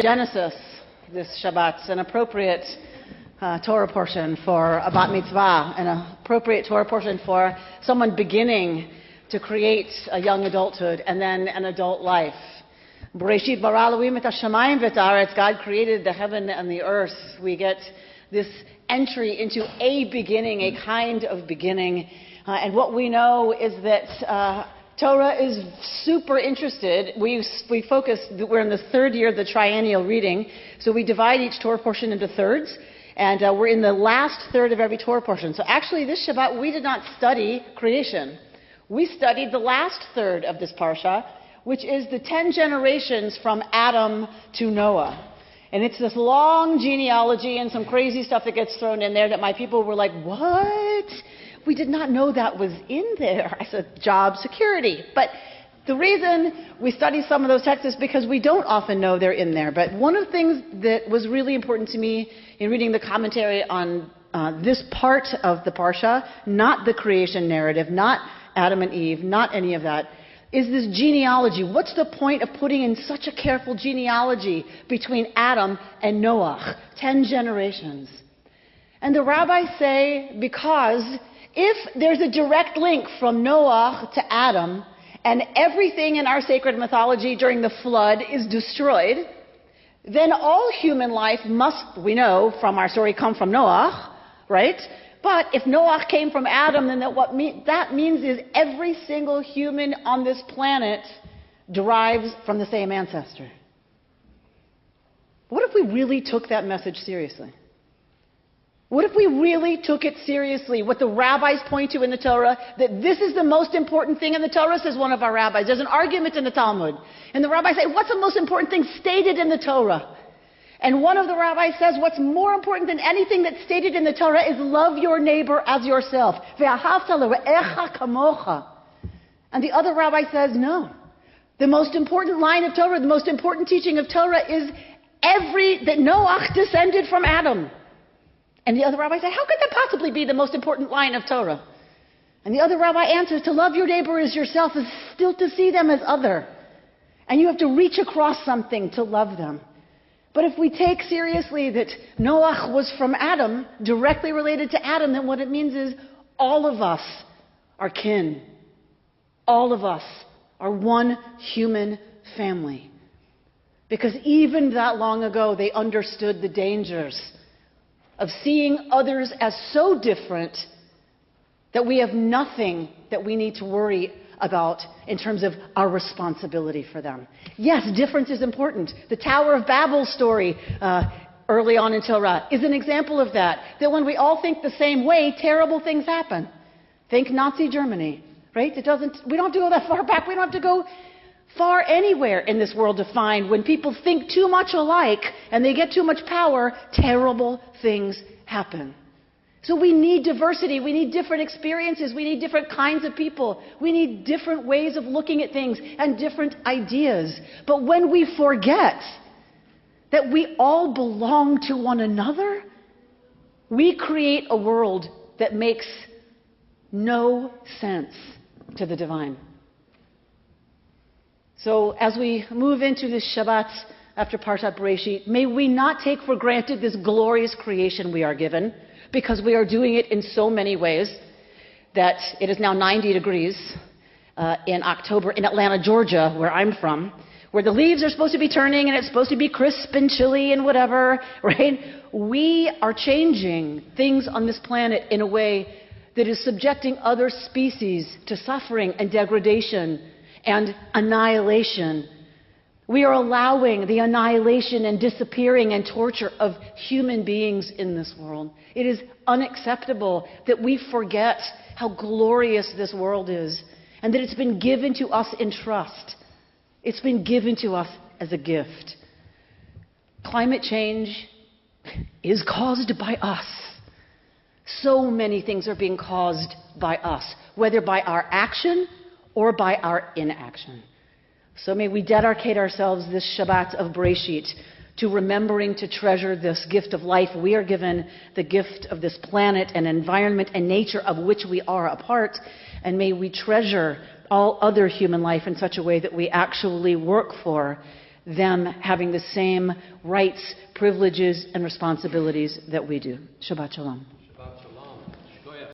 Genesis, this Shabbat, an appropriate Torah portion for a bat mitzvah, an appropriate Torah portion for someone beginning to create a young adulthood and then an adult life. Bereshit bara Elohim et hashamayim v'et haaretz. God created the heaven and the earth. We get this entry into a beginning, a kind of beginning. And what we know is that Torah is super interested. We focus, we're in the third year of the triennial reading, so we divide each Torah portion into thirds, and we're in the last third of every Torah portion. So actually this Shabbat we did not study creation. We studied the last third of this parsha, which is the 10 generations from Adam to Noah. And it's this long genealogy and some crazy stuff that gets thrown in there that my people were like, what? We did not know that was in there. I said, job security. But the reason we study some of those texts is because we don't often know they're in there. But one of the things that was really important to me in reading the commentary on this part of the Parsha, not the creation narrative, not Adam and Eve, not any of that, is this genealogy. What's the point of putting in such a careful genealogy between Adam and Noah? 10 generations. And the rabbis say because if there's a direct link from Noah to Adam, and everything in our sacred mythology during the flood is destroyed, then all human life must, we know from our story, come from Noah, right? But if Noah came from Adam, then that means is every single human on this planet derives from the same ancestor. What if we really took that message seriously? What if we really took it seriously, what the rabbis point to in the Torah, that this is the most important thing in the Torah, says one of our rabbis. There's an argument in the Talmud. And the rabbis say, what's the most important thing stated in the Torah? And one of the rabbis says, what's more important than anything that's stated in the Torah is love your neighbor as yourself. And the other rabbi says, no. The most important line of Torah, the most important teaching of Torah is that Noah descended from Adam. And the other rabbi said, how could that possibly be the most important line of Torah? And the other rabbi answers, to love your neighbor as yourself is still to see them as other. And you have to reach across something to love them. But if we take seriously that Noah was from Adam, directly related to Adam, then what it means is all of us are kin. All of us are one human family. Because even that long ago, they understood the dangers of seeing others as so different that we have nothing that we need to worry about in terms of our responsibility for them. Yes, difference is important. The Tower of Babel story early on in Torah is an example of that. That when we all think the same way, terrible things happen. Think Nazi Germany, right? We don't have to go that far back. We don't have to go far anywhere in this world to find when people think too much alike and they get too much power, terrible things happen. So we need diversity, we need different experiences, we need different kinds of people, we need different ways of looking at things and different ideas. But when we forget that we all belong to one another, we create a world that makes no sense to the divine. So as we move into this Shabbat after Parshat Bereshit, may we not take for granted this glorious creation we are given, because we are doing it in so many ways that it is now 90 degrees in October in Atlanta, Georgia, where I'm from, where the leaves are supposed to be turning and it's supposed to be crisp and chilly and whatever, right? We are changing things on this planet in a way that is subjecting other species to suffering and degradation and annihilation. We are allowing the annihilation and disappearing and torture of human beings in this world. It is unacceptable that we forget how glorious this world is and that it's been given to us in trust. It's been given to us as a gift. Climate change is caused by us. So many things are being caused by us, whether by our action or by our inaction. So may we dedicate ourselves this Shabbat of Bereshit to remembering to treasure this gift of life we are given, the gift of this planet and environment and nature of which we are a part, and may we treasure all other human life in such a way that we actually work for them having the same rights, privileges, and responsibilities that we do. Shabbat Shalom.